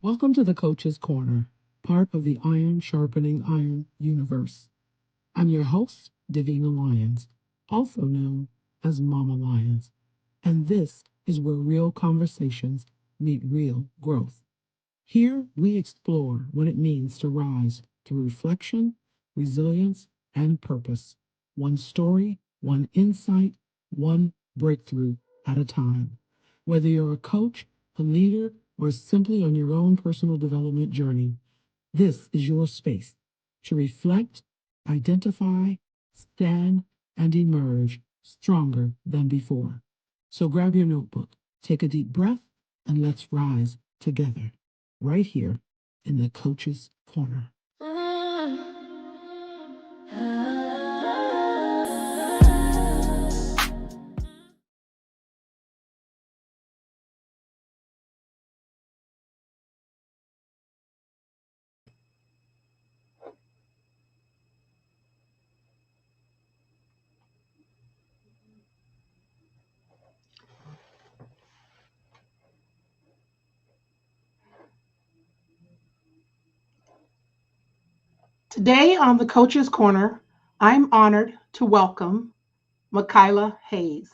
Welcome to the Coach's Corner, part of the Iron Sharpening Iron universe. I'm your host, Davina Lyons, also known as Mama Lyons, and this is where real conversations meet real growth. Here we explore what it means to rise through reflection, resilience, and purpose. One story, one insight, one breakthrough at a time. Whether you're a coach, a leader, or simply on your own personal development journey, this is your space to reflect, identify, stand, and emerge stronger than before. So grab your notebook, take a deep breath, and let's rise together right here in the Coach's Corner. Today on the Coach's Corner, I'm honored to welcome Makyla Hays.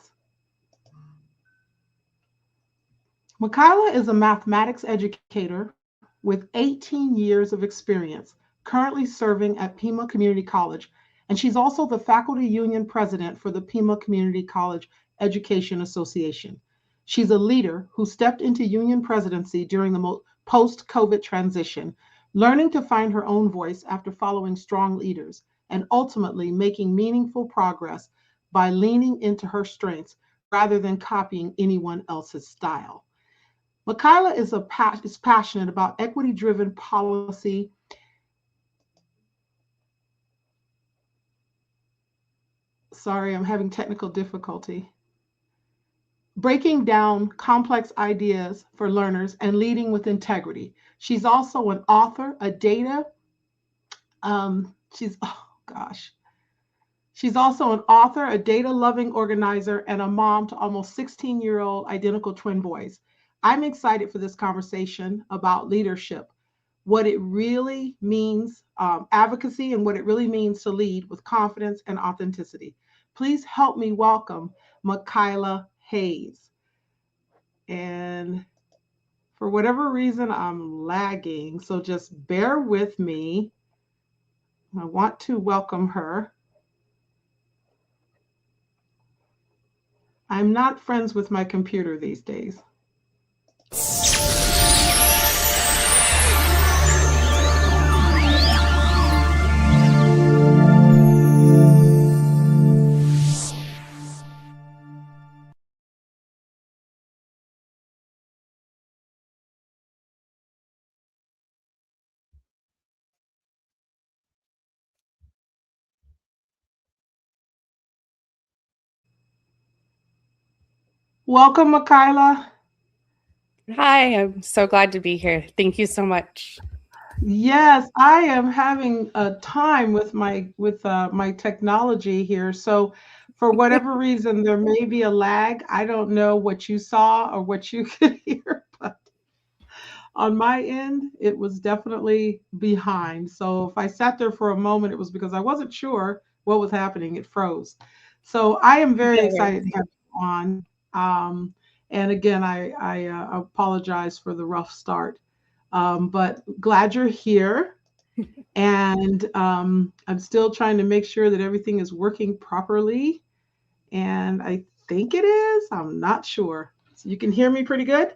Makyla is a mathematics educator with 18 years of experience, currently serving at Pima Community College, and she's also the faculty union president for the Pima Community College Education Association. She's a leader who stepped into union presidency during the post COVID transition, learning to find her own voice after following strong leaders, and ultimately making meaningful progress by leaning into her strengths rather than copying anyone else's style. Makyla is passionate about equity-driven policy. Sorry, I'm having technical difficulty. Breaking down complex ideas for learners and leading with integrity. She's also an author, a data. Oh gosh. She's also an author, a data-loving organizer, and a mom to almost 16-year-old identical twin boys. I'm excited for this conversation about leadership, what it really means, advocacy, and what it really means to lead with confidence and authenticity. Please help me welcome Makyla Hays. And for whatever reason, I'm lagging, so just bear with me. I want to welcome her. I'm not friends with my computer these days. Welcome, Makyla. Hi, I'm so glad to be here. Thank you so much. Yes, I am having a time with my technology here. So, for whatever reason, there may be a lag. I don't know what you saw or what you could hear, but on my end, it was definitely behind. So, if I sat there for a moment, it was because I wasn't sure what was happening. It froze. So, I am very No excited worries. to have you on. And again, I apologize for the rough start. But glad you're here. And I'm still trying to make sure that everything is working properly. And I think it is. I'm not sure. So you can hear me pretty good?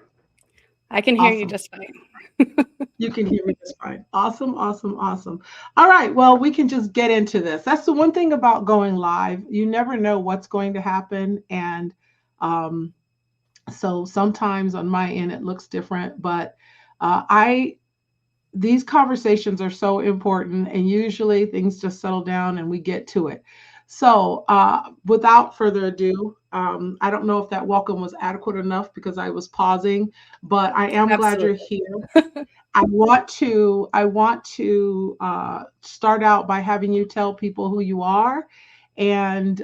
I can hear you Awesome. just fine. You can hear me just fine. Awesome, awesome, awesome. All right. Well, we can just get into this. That's the one thing about going live. You never know what's going to happen. And um, so sometimes on my end, it looks different. But I these conversations are so important, and usually things just settle down and we get to it. So without further ado, I don't know if that welcome was adequate enough because I was pausing, but I am glad you're Absolutely. here. I want to start out by having you tell people who you are and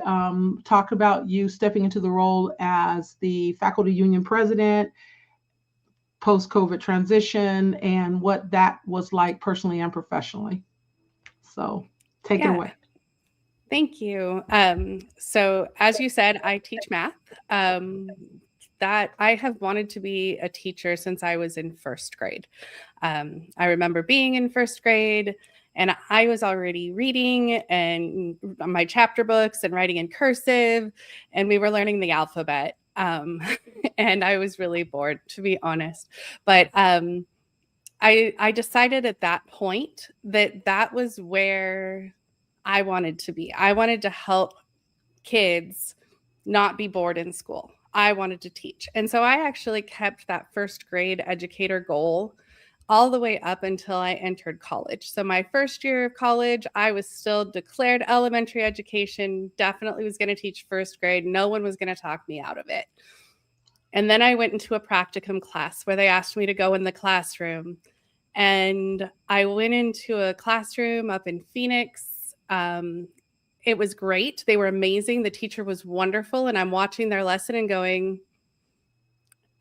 talk about you stepping into the role as the faculty union president, post-COVID transition and what that was like personally and professionally. So take it Yeah. away. Thank you. So as you said, I teach math. That I have wanted to be a teacher since I was in first grade. I remember being in first grade and I was already reading and my chapter books and writing in cursive, and we were learning the alphabet. And I was really bored, to be honest. But I decided at that point that that was where I wanted to be. I wanted to help kids not be bored in school. I wanted to teach. And so I actually kept that first grade educator goal all the way up until I entered college. So my first year of college, I was still declared elementary education, definitely was going to teach first grade. No one was going to talk me out of it. And then I went into a practicum class where they asked me to go in the classroom. And I went into a classroom up in Phoenix. It was great. They were amazing. The teacher was wonderful. And I'm watching their lesson and going,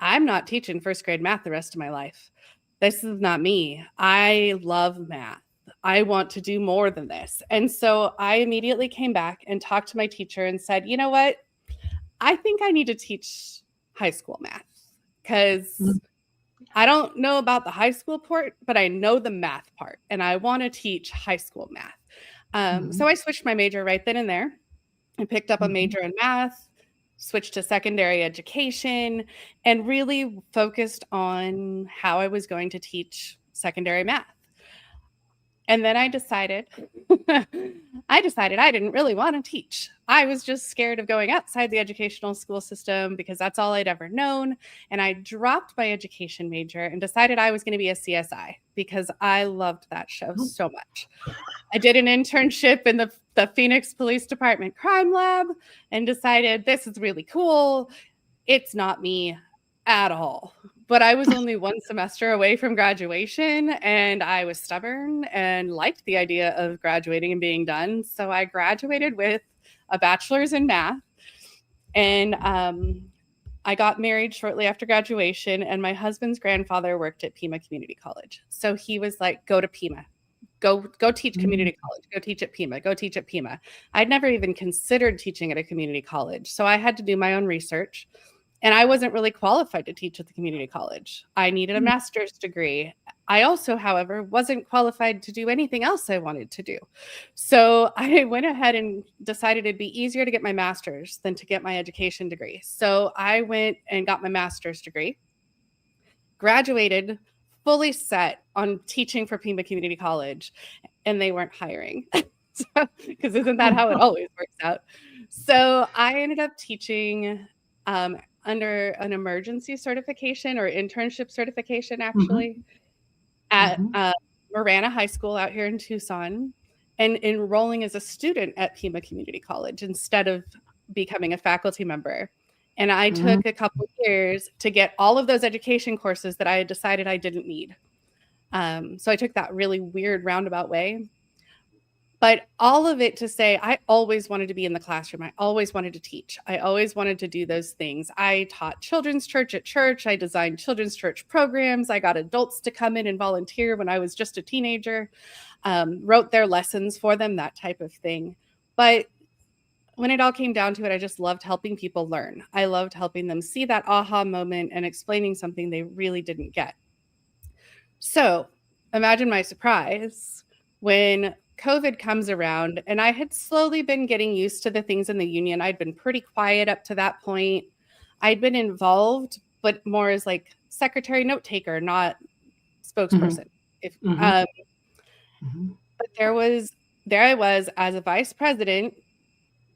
I'm not teaching first grade math the rest of my life. This is not me. I love math. I want to do more than this. And so I immediately came back and talked to my teacher and said, you know what? I think I need to teach high school math because I don't know about the high school part, but I know the math part, and I want to teach high school math. So I switched my major right then and there. I picked up a major in math, switched to secondary education, and really focused on how I was going to teach secondary math. And then I decided I didn't really want to teach. I was just scared of going outside the educational school system because that's all I'd ever known. And I dropped my education major and decided I was going to be a CSI because I loved that show so much. I did an internship in the Phoenix Police Department crime lab and decided this is really cool. It's not me at all. But I was only one semester away from graduation, and I was stubborn and liked the idea of graduating and being done. So I graduated with a bachelor's in math, and I got married shortly after graduation, and my husband's grandfather worked at Pima Community College. So he was like, go to Pima. Go teach community college. Go teach at Pima. Go teach at Pima. I'd never even considered teaching at a community college. So I had to do my own research. And I wasn't really qualified to teach at the community college. I needed a master's degree. I also, however, wasn't qualified to do anything else I wanted to do. So I went ahead and decided it'd be easier to get my master's than to get my education degree. So I went and got my master's degree, graduated, fully set on teaching for Pima Community College, and they weren't hiring. Because isn't that how it always works out? So I ended up teaching under an emergency certification or internship certification, actually, at Marana High School out here in Tucson, and enrolling as a student at Pima Community College instead of becoming a faculty member. And I took a couple of years to get all of those education courses that I had decided I didn't need. So I took that really weird roundabout way. But all of it to say, I always wanted to be in the classroom. I always wanted to teach. I always wanted to do those things. I taught children's church at church. I designed children's church programs. I got adults to come in and volunteer when I was just a teenager, wrote their lessons for them, that type of thing. But when it all came down to it, I just loved helping people learn. I loved helping them see that aha moment and explaining something they really didn't get. So imagine my surprise when COVID comes around, and I had slowly been getting used to the things in the union. I'd been pretty quiet up to that point. I'd been involved, but more as like secretary, note taker, not spokesperson. But there I was as a vice president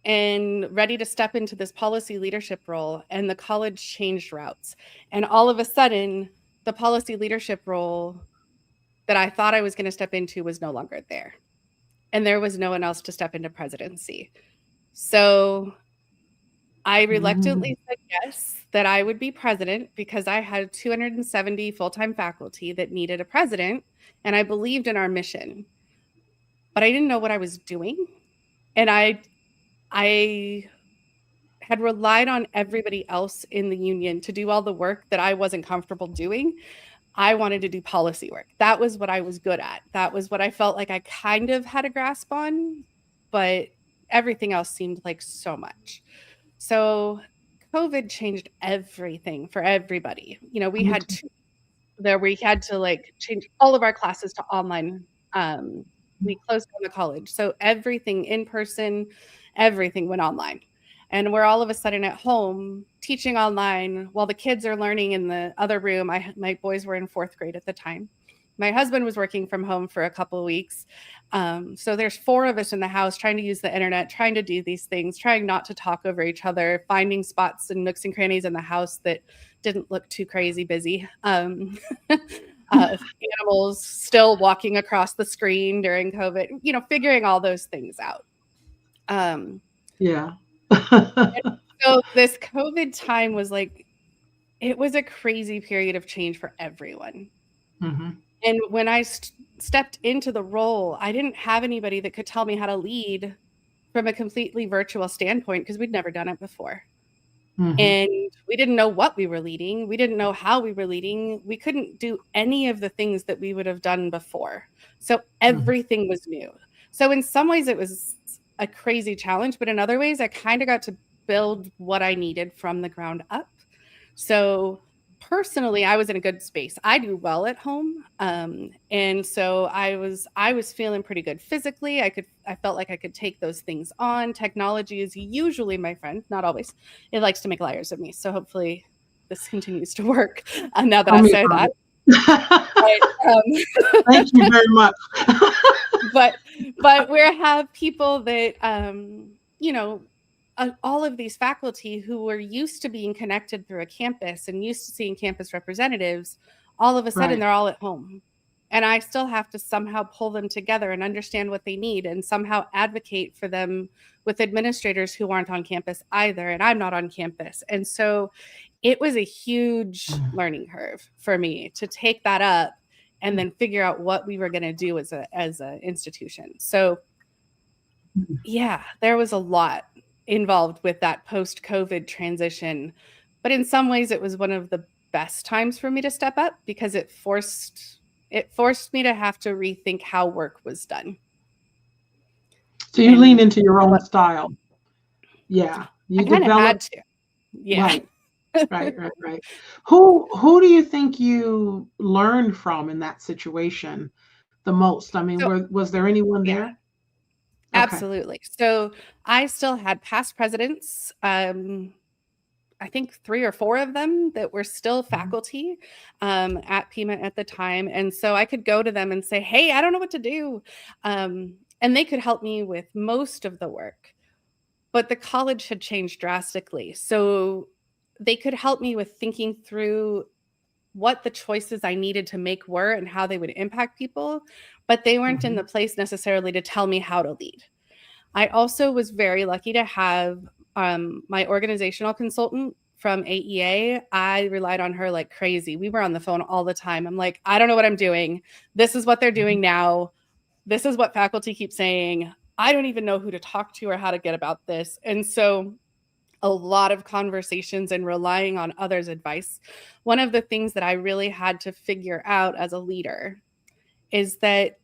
and ready to step into this policy leadership role, and the college changed routes. And all of a sudden, the policy leadership role that I thought I was going to step into was no longer there. And there was no one else to step into presidency. So I reluctantly said yes, that I would be president because I had 270 full-time faculty that needed a president, and I believed in our mission. But I didn't know what I was doing. And I had relied on everybody else in the union to do all the work that I wasn't comfortable doing. I wanted to do policy work. That was what I was good at. That was what I felt like I kind of had a grasp on, but everything else seemed like so much. So COVID changed everything for everybody. You know, we had to like change all of our classes to online. We closed down the college. So everything in person, everything went online. And we're all of a sudden at home teaching online while the kids are learning in the other room. My boys were in 4th grade at the time. My husband was working from home for a couple of weeks. So there's 4 of us in the house trying to use the internet, trying to do these things, trying not to talk over each other, finding spots and nooks and crannies in the house that didn't look too crazy busy. Animals still walking across the screen during COVID, you know, figuring all those things out. Yeah. So this COVID time was like, it was a crazy period of change for everyone. Mm-hmm. And when I stepped into the role, I didn't have anybody that could tell me how to lead from a completely virtual standpoint because we'd never done it before. Mm-hmm. And we didn't know what we were leading. We didn't know how we were leading. We couldn't do any of the things that we would have done before. So everything was new. So in some ways it was a crazy challenge, but in other ways I kind of got to build what I needed from the ground up. So personally, I was in a good space. I do well at home. And so I was feeling pretty good physically. I felt like I could take those things on. Technology is usually my friend, not always. It likes to make liars of me. So hopefully this continues to work now that I say that. Thank you very much. but we have people that, you know, all of these faculty who were used to being connected through a campus and used to seeing campus representatives, all of a sudden they're all at home. And I still have to somehow pull them together and understand what they need and somehow advocate for them with administrators who aren't on campus either. And I'm not on campus. And so it was a huge learning curve for me to take that up and then figure out what we were going to do as an institution. So yeah, there was a lot involved with that post-COVID transition. But in some ways, it was one of the best times for me to step up because it forced me to have to rethink how work was done. So you lean into your own style. Yeah. You had to. Yeah. Right. Who do you think you learned from in that situation the most? I mean, was there anyone there? Absolutely. Okay. So I still had past presidents, I think 3 or 4 of them that were still faculty at Pima at the time. And so I could go to them and say, hey, I don't know what to do. And they could help me with most of the work. But the college had changed drastically. So they could help me with thinking through what the choices I needed to make were and how they would impact people, but they weren't in the place necessarily to tell me how to lead. I also was very lucky to have my organizational consultant from AEA. I relied on her like crazy. We were on the phone all the time. I'm like, I don't know what I'm doing. This is what they're doing now. This is what faculty keep saying. I don't even know who to talk to or how to get about this. And so a lot of conversations and relying on others' advice. One of the things that I really had to figure out as a leader is that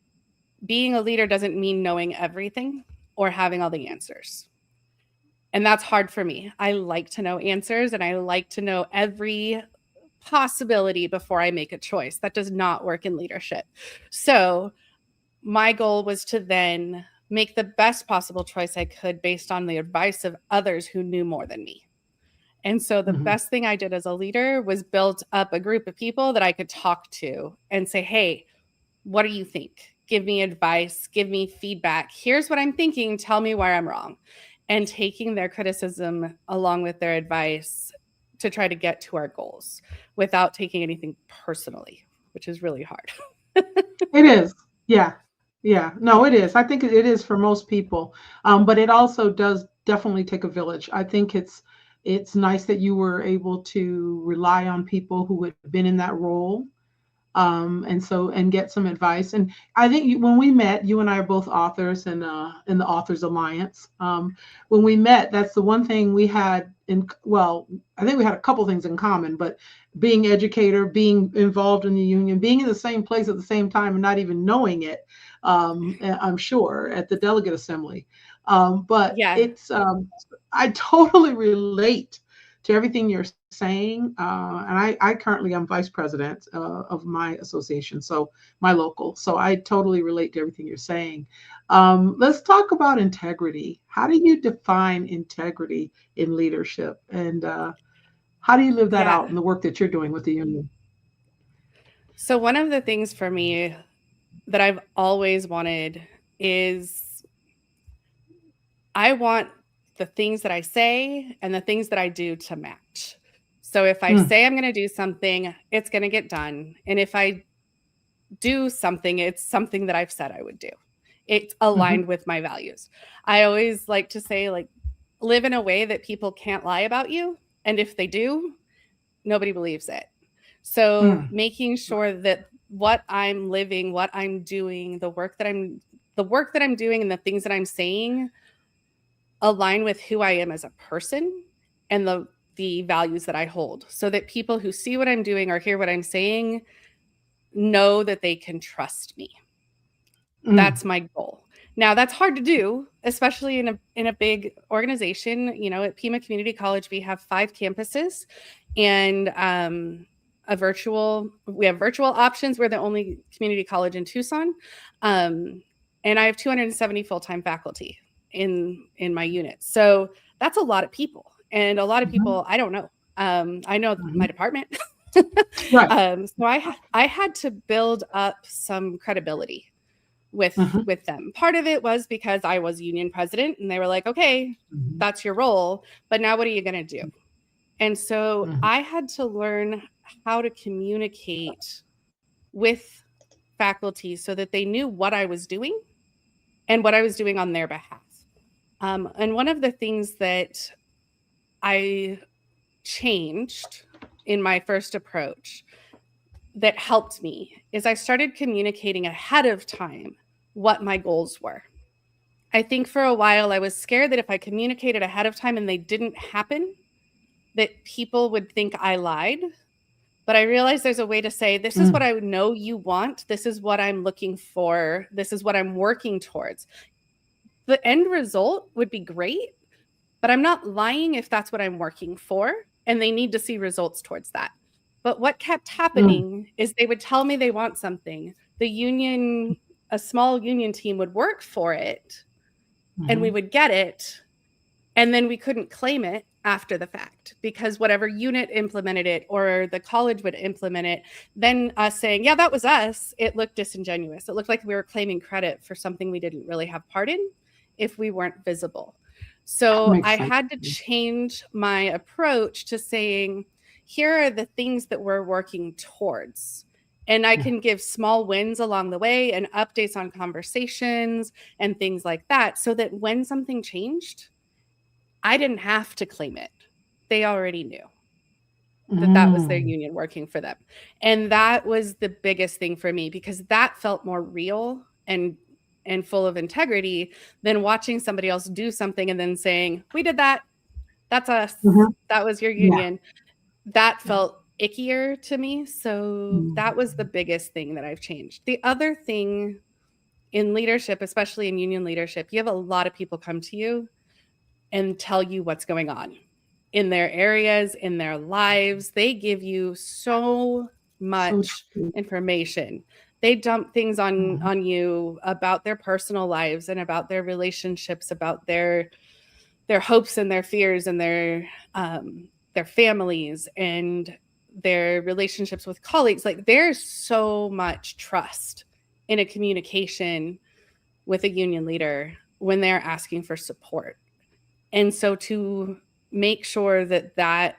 being a leader doesn't mean knowing everything or having all the answers. And that's hard for me. I like to know answers and I like to know every possibility before I make a choice. That does not work in leadership. So my goal was to then make the best possible choice I could based on the advice of others who knew more than me. And so the best thing I did as a leader was build up a group of people that I could talk to and say, hey, what do you think? Give me advice, give me feedback. Here's what I'm thinking. Tell me where I'm wrong. And taking their criticism along with their advice to try to get to our goals without taking anything personally, which is really hard. It is. Yeah. No, it is. I think it is for most people. But it also does definitely take a village. I think it's nice that you were able to rely on people who had been in that role and get some advice. And I think when we met, you and I are both authors in the Authors Alliance. When we met, that's the one thing we had I think we had a couple things in common, but being educator, being involved in the union, being in the same place at the same time and not even knowing it, I'm sure, at the delegate assembly. But Yeah. I totally relate to everything you're saying. And I currently am vice president of my association, so my local. So I totally relate to everything you're saying. Let's talk about integrity. How do you define integrity in leadership? And how do you live that out Yeah. in the work that you're doing with the union? So one of the things for me that I've always wanted is I want the things that I say and the things that I do to match. So if I say I'm going to do something, it's going to get done. And if I do something, it's something that I've said I would do. It's aligned with my values. I always like to say, like, live in a way that people can't lie about you. And if they do, nobody believes it. So making sure that what I'm living, what I'm doing, the work that I'm doing and the things that I'm saying align with who I am as a person and the values that I hold, so that people who see what I'm doing or hear what I'm saying know that they can trust me. That's my goal. Now, that's hard to do, especially in a big organization. You know, at Pima Community College, we have 5 campuses and we have virtual options. We're the only community college in Tucson. And I have 270 full-time faculty in my unit. So that's a lot of people. And a lot of people I don't know. I know my department. Right. So I had to build up some credibility with them. Part of it was because I was union president and they were like, okay, that's your role, but now what are you going to do? And so I had to learn how to communicate with faculty so that they knew what I was doing and what I was doing on their behalf. And one of the things that I changed in my first approach that helped me is I started communicating ahead of time what my goals were. I think for a while I was scared that if I communicated ahead of time and they didn't happen, that people would think I lied. But I realized there's a way to say, this is what I know you want. This is what I'm looking for. This is what I'm working towards. The end result would be great, but I'm not lying if that's what I'm working for. And they need to see results towards that. But what kept happening is they would tell me they want something. A small union team would work for it and we would get it. And then we couldn't claim it after the fact because whatever unit implemented it or the college would implement it, then us saying, yeah, that was us, it looked disingenuous. It looked like we were claiming credit for something we didn't really have part in if we weren't visible. So I had to change my approach to saying, here are the things that we're working towards. And I can give small wins along the way and updates on conversations and things like that so that when something changed, I didn't have to claim it. They already knew that was their union working for them. And that was the biggest thing for me because that felt more real and full of integrity than watching somebody else do something and then saying, we did that. That's us. That was your union. That felt ickier to me. So that was the biggest thing that I've changed. The other thing in leadership, especially in union leadership, you have a lot of people come to you and tell you what's going on in their areas, in their lives. They give you so much information. They dump things on you about their personal lives and about their relationships, about their hopes and their fears and their families and their relationships with colleagues. Like there's so much trust in a communication with a union leader when they're asking for support. And so to make sure that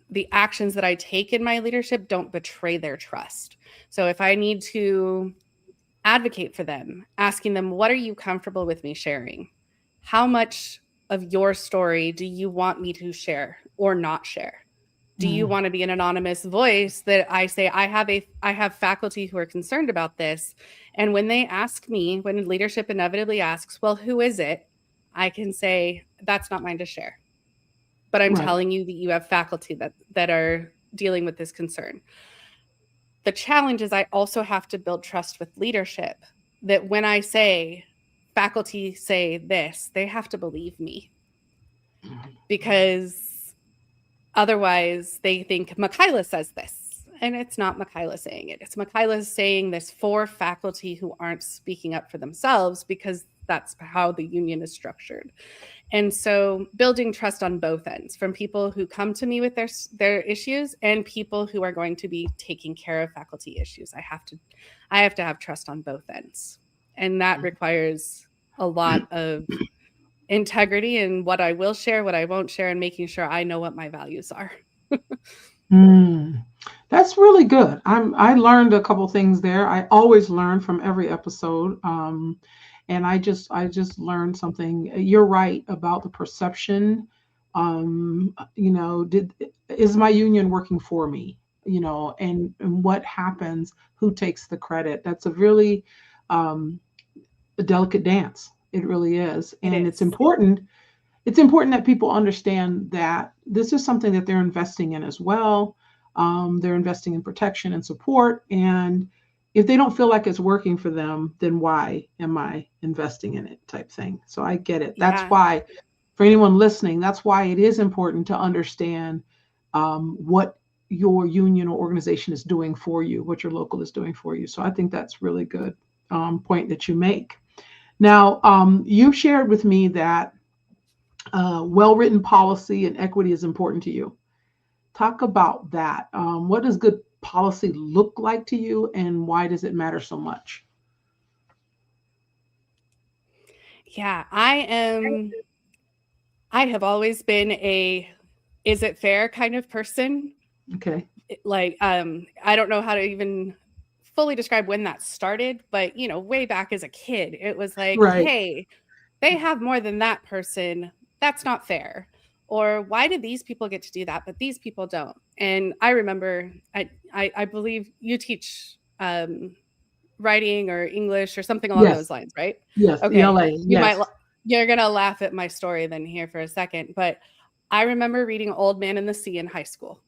the actions that I take in my leadership don't betray their trust. So if I need to advocate for them, asking them, what are you comfortable with me sharing? How much of your story do you want me to share or not share? Do you want to be an anonymous voice that I say, I have faculty who are concerned about this. And when they ask me, when leadership inevitably asks, well, who is it? I can say, that's not mine to share. But I'm telling you that you have faculty that are dealing with this concern. The challenge is I also have to build trust with leadership, that when I say faculty say this, they have to believe me, because otherwise they think Makyla says this, and it's not Makyla saying it. It's Makyla saying this for faculty who aren't speaking up for themselves, because that's how the union is structured. And so building trust on both ends, from people who come to me with their issues and people who are going to be taking care of faculty issues. I have to have trust on both ends. And that requires a lot of integrity in what I will share, what I won't share, and making sure I know what my values are. That's really good. I learned a couple things there. I always learn from every episode. And I just learned something. You're right about the perception. Is my union working for me? And what happens? Who takes the credit? That's a really a delicate dance. It really is. And it's important. It's important that people understand that this is something that they're investing in as well. They're investing in protection and support. And if they don't feel like it's working for them, then why am I investing in it, type thing. So I get it. That's why, for anyone listening, that's why it is important to understand what your union or organization is doing for you, what your local is doing for you. So I think that's really good point that you make. Now, you shared with me that well-written policy and equity is important to you. Talk about that. What does good policy look like to you, and why does it matter so much? Yeah, I have always been a is it fair kind of person. Okay. Like, I don't know how to even fully describe when that started, but way back as a kid, it was like, hey, they have more than that person. That's not fair. Or why did these people get to do that, but these people don't? And I remember, I believe you teach writing or English or something along those lines, right? Yes. Okay. ELA. You're going to laugh at my story then here for a second, but I remember reading Old Man and the Sea in high school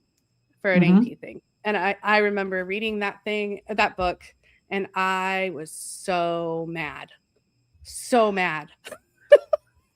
for an AP thing. And I remember reading that book, and I was so mad.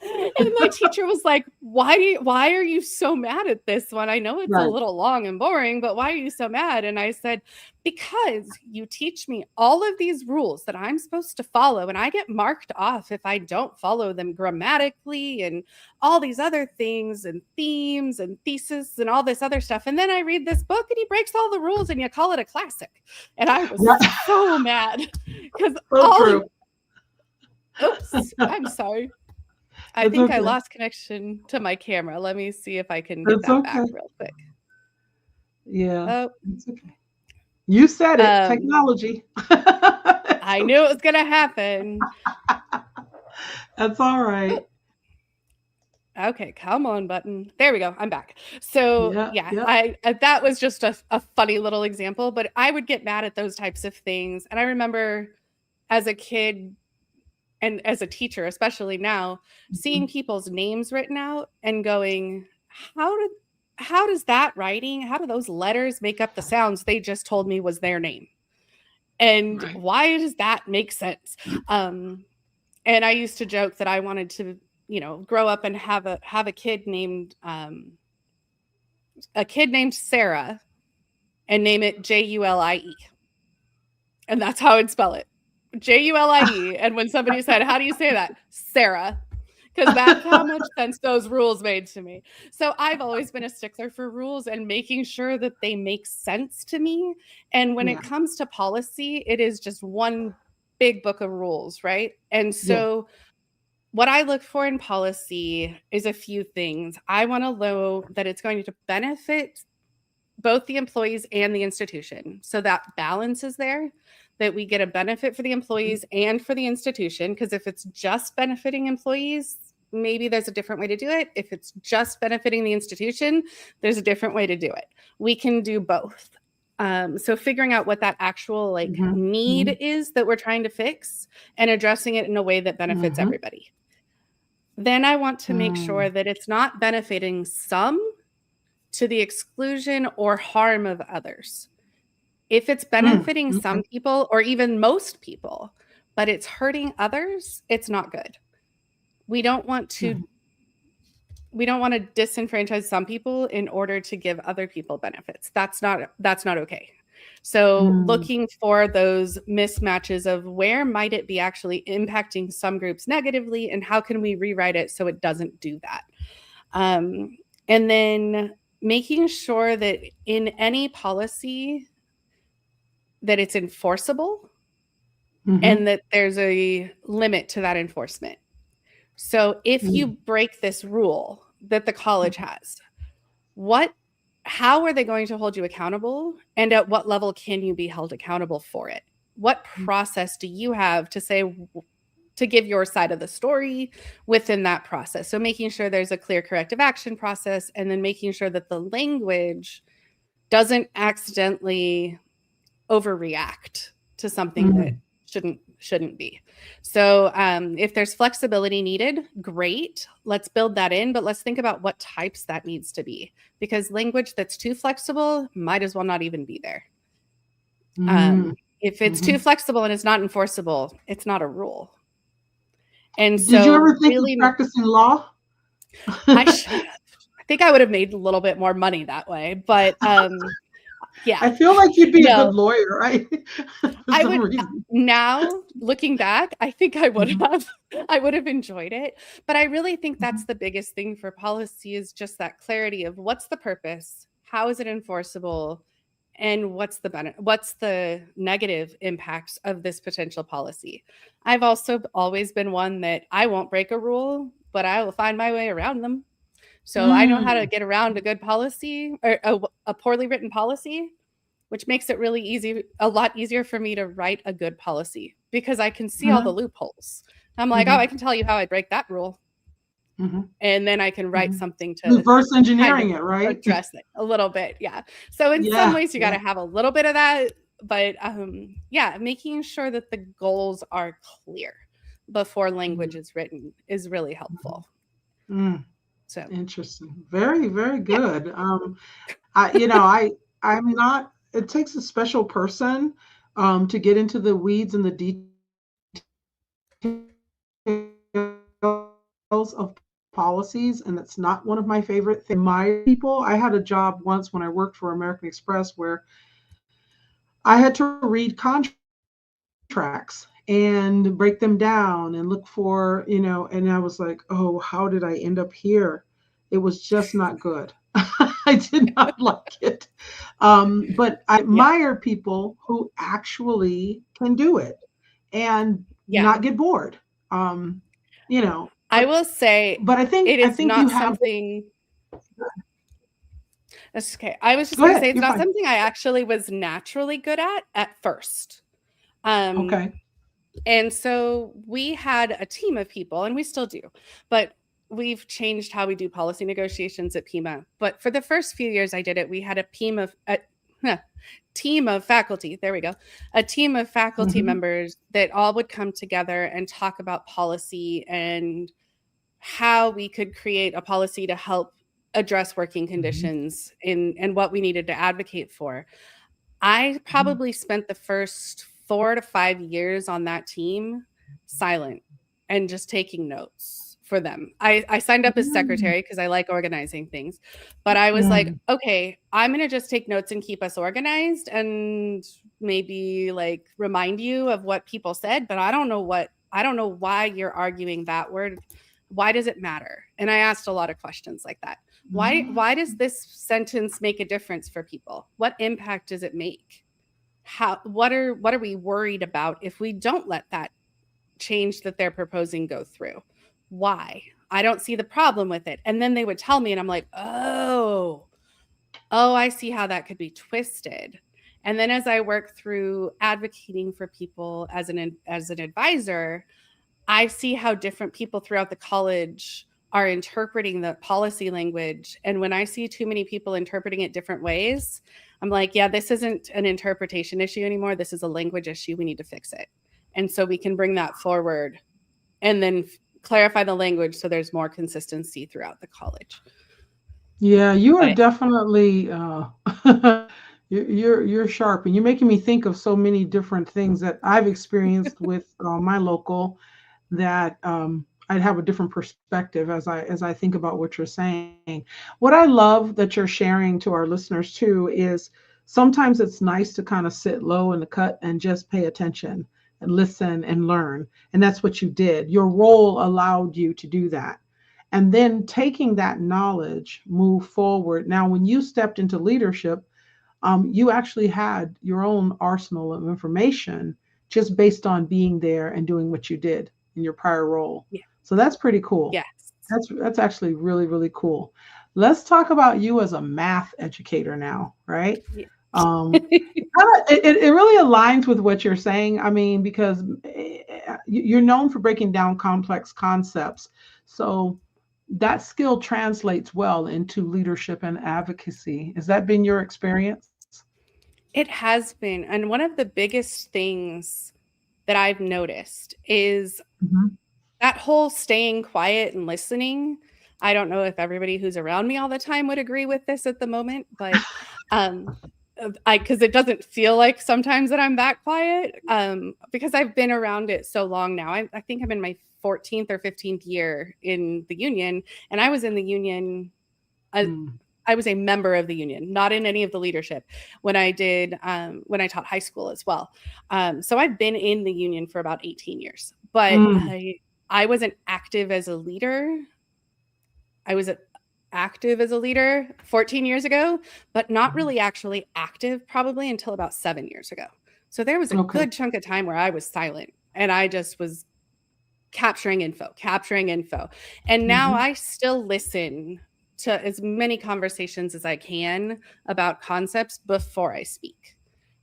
And my teacher was like, why are you so mad at this one? I know it's a little long and boring, but why are you so mad? And I said, because you teach me all of these rules that I'm supposed to follow, and I get marked off if I don't follow them grammatically and all these other things and themes and thesis and all this other stuff. And then I read this book and he breaks all the rules and you call it a classic. And I was so mad because oops, I'm sorry. I think I lost connection to my camera. Let me see if I can get that back real quick. Yeah. Oh, it's okay. You said it. Technology. I knew it was going to happen. That's all right. Okay, come on, button. There we go. I'm back. So I that was just a funny little example, but I would get mad at those types of things. And I remember as a kid, and as a teacher, especially now, seeing people's names written out and going, how does that writing, how do those letters make up the sounds they just told me was their name? And why does that make sense? And I used to joke that I wanted to, grow up and have a kid named Sarah and name it Julie. And that's how I'd spell it. Julie. And when somebody said, how do you say that? Sarah. Because that's how much sense those rules made to me. So I've always been a stickler for rules and making sure that they make sense to me. And when it comes to policy, it is just one big book of rules, right? And so what I look for in policy is a few things. I want to know that it's going to benefit both the employees and the institution. So that balance is there, that we get a benefit for the employees and for the institution. Because if it's just benefiting employees, maybe there's a different way to do it. If it's just benefiting the institution, there's a different way to do it. We can do both. So figuring out what that actual need is that we're trying to fix and addressing it in a way that benefits everybody. Then I want to make sure that it's not benefiting some to the exclusion or harm of others. If it's benefiting some people or even most people, but it's hurting others, it's not good. We don't want to disenfranchise some people in order to give other people benefits. That's not okay. So looking for those mismatches of where might it be actually impacting some groups negatively and how can we rewrite it so it doesn't do that. And then making sure that in any policy that it's enforceable and that there's a limit to that enforcement. So if you break this rule that the college has, how are they going to hold you accountable? And at what level can you be held accountable for it? What process do you have to give your side of the story within that process? So making sure there's a clear corrective action process, and then making sure that the language doesn't accidentally overreact to something that shouldn't be. So if there's flexibility needed, great. Let's build that in, but let's think about what types that needs to be, because language that's too flexible might as well not even be there. If it's too flexible and it's not enforceable, it's not a rule. And so did you ever think of practicing law? I think I would have made a little bit more money that way, but yeah. I feel like you'd be a good lawyer, right? I would now, looking back, I think I would have. I would have enjoyed it. But I really think that's the biggest thing for policy, is just that clarity of what's the purpose, how is it enforceable, and what's the negative impacts of this potential policy. I've also always been one that I won't break a rule, but I will find my way around them. So I know how to get around a good policy or a poorly written policy, which makes it really a lot easier for me to write a good policy, because I can see all the loopholes. I'm like, oh, I can tell you how I break that rule. And then I can write something to reverse engineering it, right? Address it a little bit. Yeah. So in some ways you got to have a little bit of that, but making sure that the goals are clear before language is written is really helpful. So interesting. Very, very good. I'm not, it takes a special person to get into the weeds and the details of policies, and it's not one of my favorite things. I had a job once when I worked for American Express where I had to read contracts and break them down and look for, and I was like, oh, how did I end up here? It was just not good. I did not like it. But I admire people who actually can do it and not get bored. I will say, but I think not something. That's okay. I was just going to say it's not something I actually was naturally good at first. Okay. And so we had a team of people, and we still do, but we've changed how we do policy negotiations at Pima. But for the first few years I did it, we had a team of faculty. There we go. A team of faculty members that all would come together and talk about policy and how we could create a policy to help address working conditions and what we needed to advocate for. I probably spent the first 4 to 5 years on that team silent and just taking notes for them. I signed up as secretary because I like organizing things, but I was like, okay, I'm going to just take notes and keep us organized and maybe remind you of what people said, but I don't know why you're arguing that word. Why does it matter? And I asked a lot of questions like that. Why does this sentence make a difference for people? What impact does it make? What are we worried about if we don't let that change that they're proposing go through? Why? I don't see the problem with it. And then they would tell me, and I'm like, oh, I see how that could be twisted. And then as I work through advocating for people as an advisor, I see how different people throughout the college are interpreting the policy language. And when I see too many people interpreting it different ways, I'm like, yeah, this isn't an interpretation issue anymore. This is a language issue. We need to fix it. And so we can bring that forward and then clarify the language so there's more consistency throughout the college. Yeah, you are definitely you're sharp, and you're making me think of so many different things that I've experienced with my local, that I'd have a different perspective as I think about what you're saying. What I love that you're sharing to our listeners too is sometimes it's nice to kind of sit low in the cut and just pay attention and listen and learn. And that's what you did. Your role allowed you to do that. And then taking that knowledge, move forward. Now, when you stepped into leadership, you actually had your own arsenal of information just based on being there and doing what you did in your prior role. Yeah. So that's pretty cool. Yes. That's actually really, really cool. Let's talk about you as a math educator now, right? Yeah. It really aligns with what you're saying. I mean, because you're known for breaking down complex concepts. So that skill translates well into leadership and advocacy. Has that been your experience? It has been. And one of the biggest things that I've noticed is that whole staying quiet and listening. I don't know if everybody who's around me all the time would agree with this at the moment, but because it doesn't feel like sometimes that I'm that quiet, because I've been around it so long now. I think I'm in my 14th or 15th year in the union, and I was in the union. I was a member of the union, not in any of the leadership when I taught high school as well. So I've been in the union for about 18 years, but I wasn't active as a leader. I was active as a leader 14 years ago, but not really actually active probably until about 7 years ago. So there was a good chunk of time where I was silent and I just was capturing info. And now I still listen to as many conversations as I can about concepts before I speak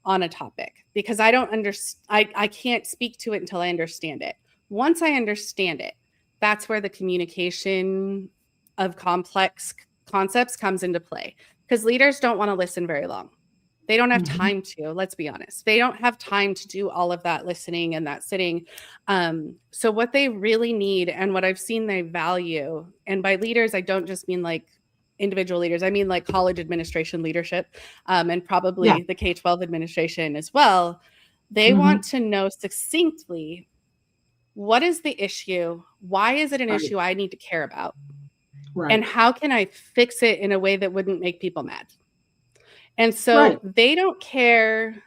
on a topic, because I don't understand. I can't speak to it until I understand it. Once I understand it, that's where the communication of complex concepts comes into play, because leaders don't want to listen very long. They don't have time to, let's be honest. They don't have time to do all of that listening and that sitting. So what they really need, and what I've seen they value, and by leaders, I don't just mean like individual leaders. I mean like college administration leadership, and probably the K-12 administration as well. They want to know succinctly, what is the issue? Why is it an issue I need to care about? And how can I fix it in a way that wouldn't make people mad? And so they don't care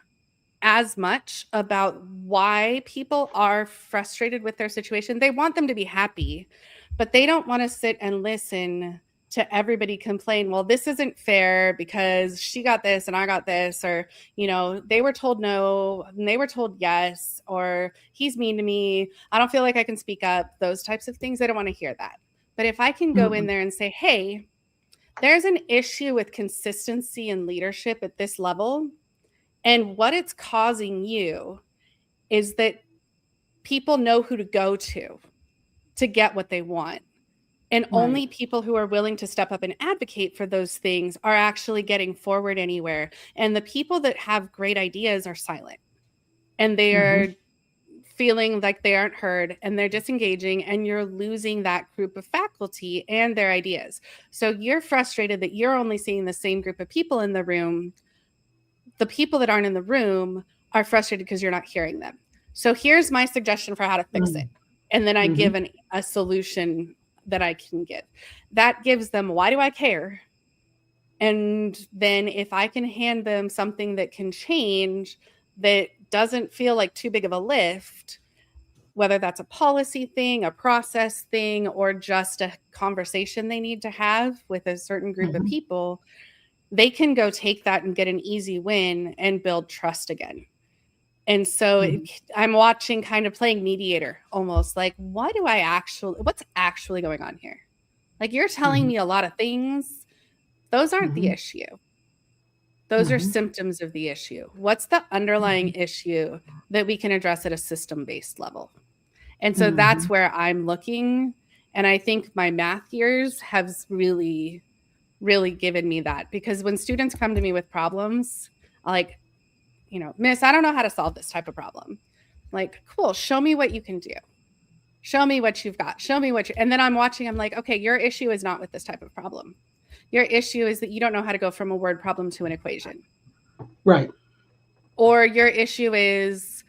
as much about why people are frustrated with their situation. They want them to be happy, but they don't want to sit and listen to everybody complain, well, this isn't fair because she got this and I got this, or, you know, they were told no and they were told yes, or he's mean to me, I don't feel like I can speak up, those types of things. They don't want to hear that. But if I can go in there and say, hey, there's an issue with consistency in leadership at this level, and what it's causing you is that people know who to go to get what they want. And only people who are willing to step up and advocate for those things are actually getting forward anywhere. And the people that have great ideas are silent, and they are feeling like they aren't heard, and they're disengaging, and you're losing that group of faculty and their ideas. So you're frustrated that you're only seeing the same group of people in the room. The people that aren't in the room are frustrated because you're not hearing them. So here's my suggestion for how to fix it. And then I give a solution that I can give. That gives them, why do I care? And then if I can hand them something that can change, that doesn't feel like too big of a lift, whether that's a policy thing, a process thing, or just a conversation they need to have with a certain group of people, they can go take that and get an easy win and build trust again. And so I'm watching, kind of playing mediator, almost like, what's actually going on here? Like, you're telling me a lot of things. Those aren't the issue. Those are symptoms of the issue. What's the underlying issue that we can address at a system-based level? And so that's where I'm looking. And I think my math years have really, really given me that, because when students come to me with problems, like, Miss, I don't know how to solve this type of problem. Like, cool, show me what you can do. Show me what you've got. Show me and then I'm watching, I'm like, okay, your issue is not with this type of problem. Your issue is that you don't know how to go from a word problem to an equation. Right. Or your issue is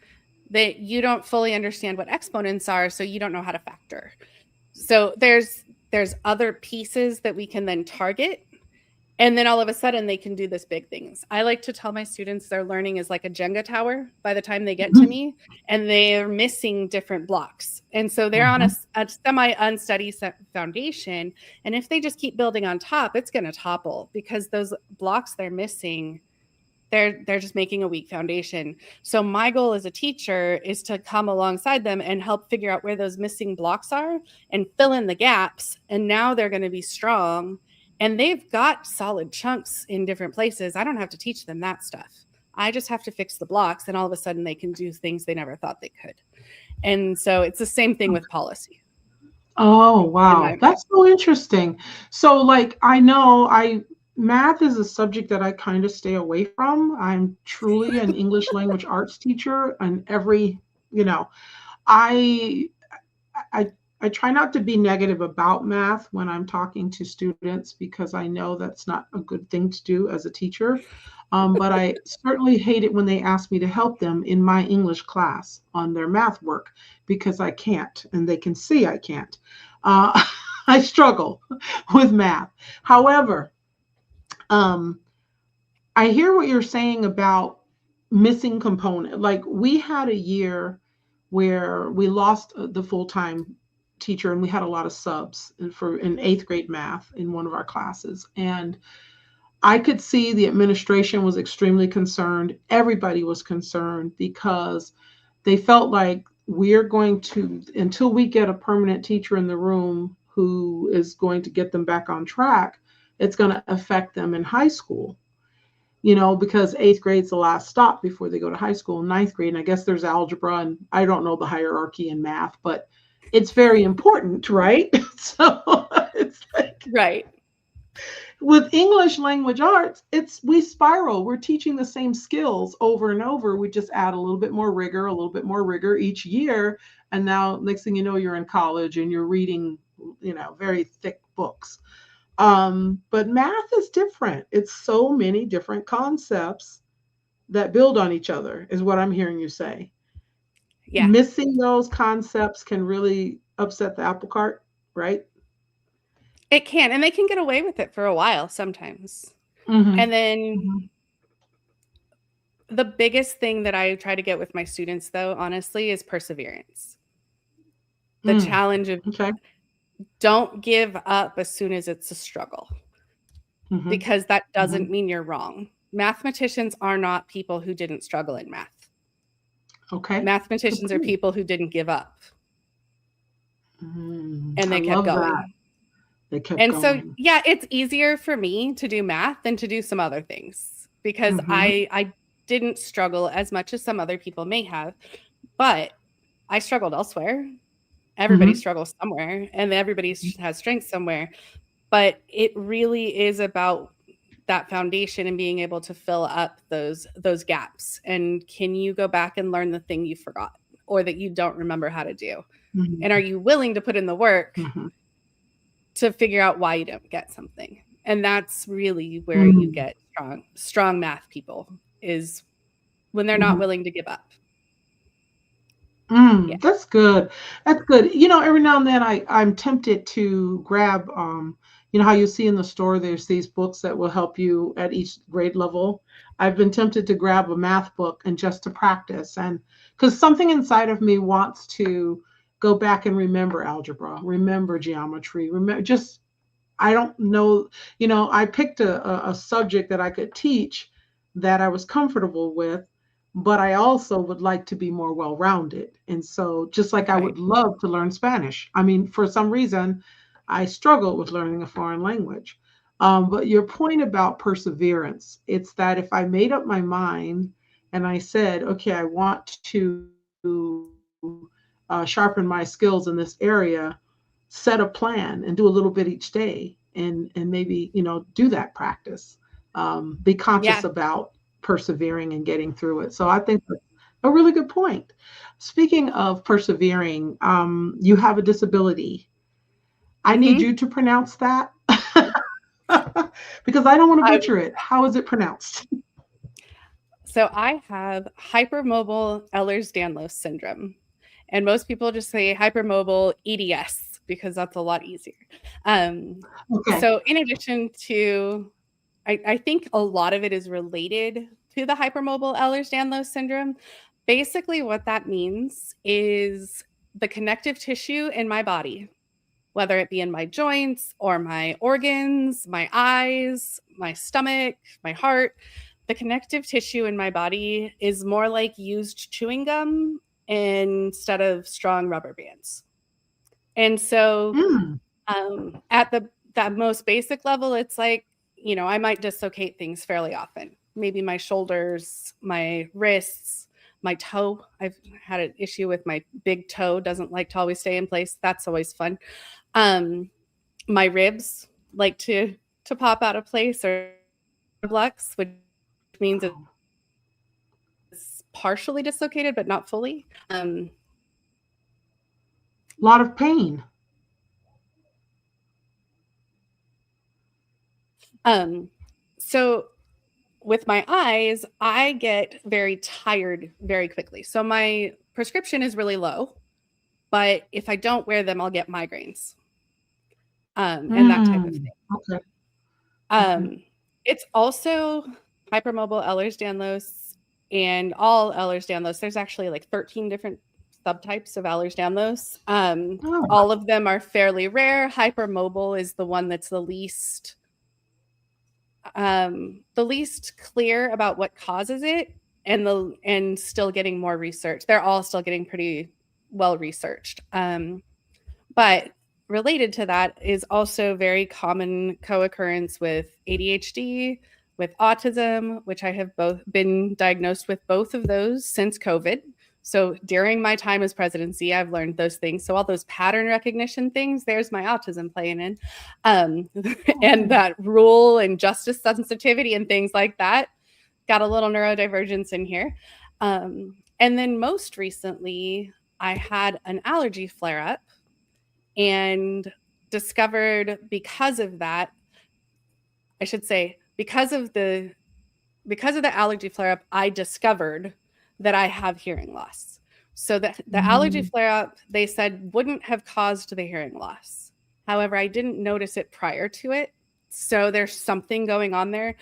that you don't fully understand what exponents are, so you don't know how to factor. So there's other pieces that we can then target. And then all of a sudden they can do this big things. I like to tell my students their learning is like a Jenga tower by the time they get to me, and they're missing different blocks. And so they're on a semi-unsteady foundation. And if they just keep building on top, it's going to topple, because those blocks they're missing, they're just making a weak foundation. So my goal as a teacher is to come alongside them and help figure out where those missing blocks are and fill in the gaps. And now they're going to be strong. And they've got solid chunks in different places. I don't have to teach them that stuff. I just have to fix the blocks, and all of a sudden they can do things they never thought they could. And so it's the same thing with policy. Oh, wow. That's so interesting. So like, I know math is a subject that I kind of stay away from. I'm truly an English language arts teacher, and I try not to be negative about math when I'm talking to students, because I know that's not a good thing to do as a teacher. But I certainly hate it when they ask me to help them in my English class on their math work, because I can't, and they can see I can't. I struggle with math. However, I hear what you're saying about missing component. Like, we had a year where we lost the full-time teacher, and we had a lot of subs in 8th grade math in one of our classes. And I could see the administration was extremely concerned. Everybody was concerned, because they felt like, we're going to, until we get a permanent teacher in the room who is going to get them back on track, it's going to affect them in high school. Because 8th grade's the last stop before they go to high school. 9th grade, and I guess there's algebra, and I don't know the hierarchy in math, but it's very important, right? So it's like, right. With English language arts, we spiral. We're teaching the same skills over and over. We just add a little bit more rigor each year. And now next thing you know, you're in college and you're reading, very thick books. But math is different. It's so many different concepts that build on each other, is what I'm hearing you say. Yeah. Missing those concepts can really upset the apple cart, right? It can, and they can get away with it for a while sometimes. And then the biggest thing that I try to get with my students, though, honestly, is perseverance. The challenge of don't give up as soon as it's a struggle, because that doesn't mean you're wrong. Mathematicians are not people who didn't struggle in math. Okay. Mathematicians are people who didn't give up. And they kept going. And so, yeah, it's easier for me to do math than to do some other things, because I didn't struggle as much as some other people may have, but I struggled elsewhere. Everybody struggles somewhere, and everybody has strengths somewhere. But it really is about that foundation and being able to fill up those gaps. And can you go back and learn the thing you forgot or that you don't remember how to do? And are you willing to put in the work to figure out why you don't get something? And that's really where you get strong math people, is when they're not willing to give up. Yeah. That's good. That's good. Every now and then I'm tempted to grab, how you see in the store, there's these books that will help you at each grade level. I've been tempted to grab a math book and just to practice, and because something inside of me wants to go back and remember algebra, remember geometry, I don't know, I picked a subject that I could teach that I was comfortable with, but I also would like to be more well-rounded. And so just like I would love to learn Spanish. I mean, for some reason, I struggle with learning a foreign language. But your point about perseverance, it's that if I made up my mind and I said, okay, I want to sharpen my skills in this area, set a plan and do a little bit each day, and maybe, do that practice. Be conscious Yeah. about persevering and getting through it. So I think that's a really good point. Speaking of persevering, you have a disability. I need you to pronounce that because I don't want to butcher it. How is it pronounced? So I have hypermobile Ehlers-Danlos syndrome, and most people just say hypermobile EDS because that's a lot easier. Okay. So in addition to, I think a lot of it is related to the hypermobile Ehlers-Danlos syndrome. Basically, what that means is the connective tissue in my body, whether it be in my joints or my organs, my eyes, my stomach, my heart, the connective tissue in my body is more like used chewing gum instead of strong rubber bands. And so at that most basic level, it's like, I might dislocate things fairly often. Maybe my shoulders, my wrists, my toe. I've had an issue with my big toe, doesn't like to always stay in place. That's always fun. My ribs like to pop out of place, or flux, which means it's partially dislocated, but not fully. A lot of pain. So with my eyes, I get very tired very quickly. So my prescription is really low, but if I don't wear them, I'll get migraines. And that type of thing. Okay. It's also hypermobile Ehlers-Danlos, and all Ehlers-Danlos. There's actually like 13 different subtypes of Ehlers-Danlos. All of them are fairly rare. Hypermobile is the one that's the least clear about what causes it, and still getting more research. They're all still getting pretty well researched. But related to that is also very common co-occurrence with ADHD, with autism, which I have both been diagnosed with both of those since COVID. So during my time as presidency, I've learned those things. So all those pattern recognition things, there's my autism playing in. And that rule and justice sensitivity and things like that, got a little neurodivergence in here. And then most recently, I had an allergy flare-up and discovered because of that, I should say, because of the allergy flare-up, I discovered that I have hearing loss. So the allergy flare-up, they said, wouldn't have caused the hearing loss. However, I didn't notice it prior to it. So there's something going on there,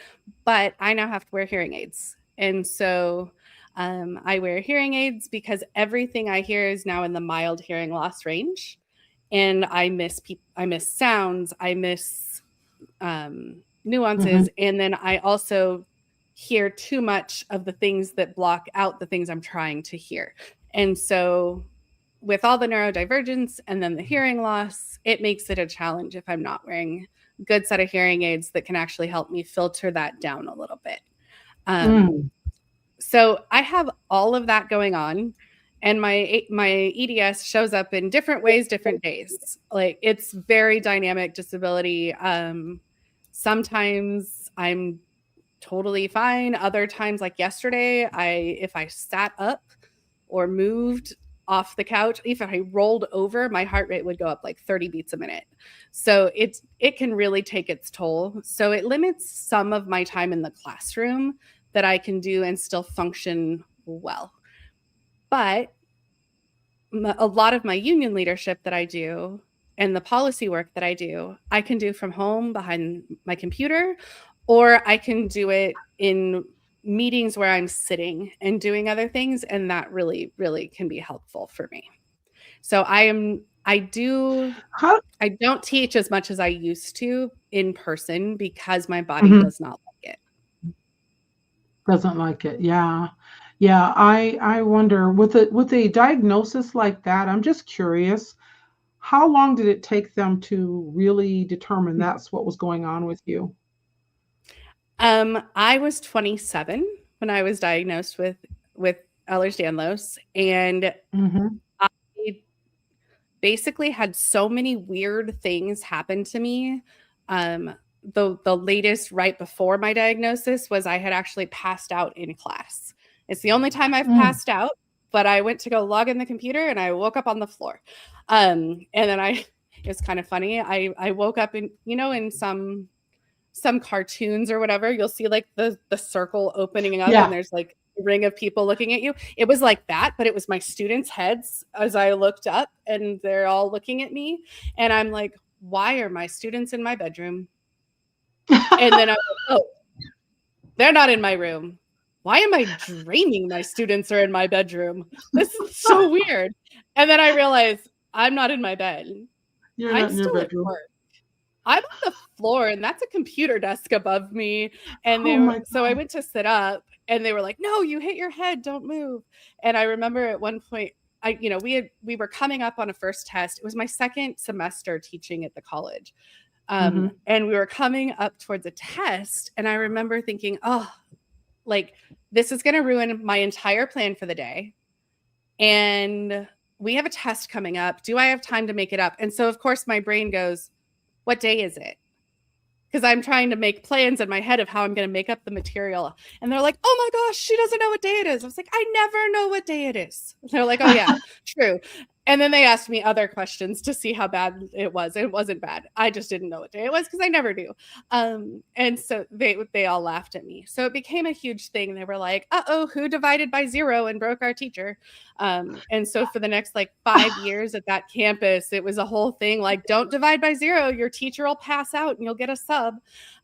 but I now have to wear hearing aids. And so I wear hearing aids because everything I hear is now in the mild hearing loss range. And I miss sounds, I miss nuances, and then I also hear too much of the things that block out the things I'm trying to hear. And so with all the neurodivergence and then the hearing loss, it makes it a challenge if I'm not wearing a good set of hearing aids that can actually help me filter that down a little bit. So I have all of that going on. And my EDS shows up in different ways, different days. Like, it's very dynamic disability. Sometimes I'm totally fine. Other times, like yesterday, if I sat up or moved off the couch, if I rolled over, my heart rate would go up like 30 beats a minute. So it can really take its toll. So it limits some of my time in the classroom that I can do and still function well. But a lot of my union leadership that I do and the policy work that I do, I can do from home behind my computer, or I can do it in meetings where I'm sitting and doing other things. And that really, really can be helpful for me. So I don't teach as much as I used to in person because my body does not like it. Doesn't like it. Yeah. Yeah. I wonder, with a diagnosis like that, I'm just curious, how long did it take them to really determine that's what was going on with you? I was 27 when I was diagnosed with Ehlers-Danlos, and I basically had so many weird things happen to me. The latest right before my diagnosis was I had actually passed out in class. It's the only time I've passed out, but I went to go log in the computer and I woke up on the floor. And then it's kind of funny. I woke up in, in some cartoons or whatever, you'll see like the circle opening up and there's like a ring of people looking at you. It was like that, but it was my students' heads as I looked up and they're all looking at me. And I'm like, why are my students in my bedroom? And then I'm like, oh, they're not in my room. Why am I dreaming my students are in my bedroom? This is so weird. And then I realized I'm not in my bed. You're not in your bedroom. I'm on the floor and that's a computer desk above me. And so I went to sit up and they were like, no, you hit your head, don't move. And I remember at one point, we were coming up on a first test. It was my second semester teaching at the college. And we were coming up towards a test. And I remember thinking, oh, like this is going to ruin my entire plan for the day. And we have a test coming up. Do I have time to make it up? And so of course my brain goes, what day is it? Because I'm trying to make plans in my head of how I'm going to make up the material. And they're like, oh my gosh, she doesn't know what day it is. I was like, I never know what day it is. They're like, oh yeah, true. And then they asked me other questions to see how bad it was. It wasn't bad. I just didn't know what day it was because I never do. And so they all laughed at me. So it became a huge thing. They were like, uh-oh, who divided by 0 and broke our teacher? And so for the next like 5 years at that campus, it was a whole thing like, don't divide by 0. Your teacher will pass out and you'll get a sub.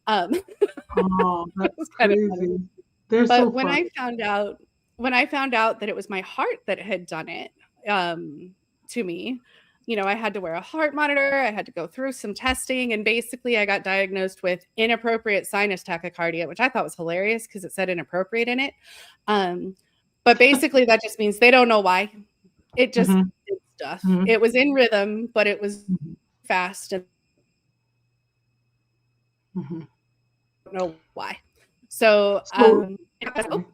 Oh, that's crazy. They're but so when funny. I found out that it was my heart that had done it, to me, I had to wear a heart monitor. I had to go through some testing. And basically I got diagnosed with inappropriate sinus tachycardia, which I thought was hilarious because it said inappropriate in it. But basically that just means they don't know why. It just did stuff. It was in rhythm, but it was fast. And I don't know why. So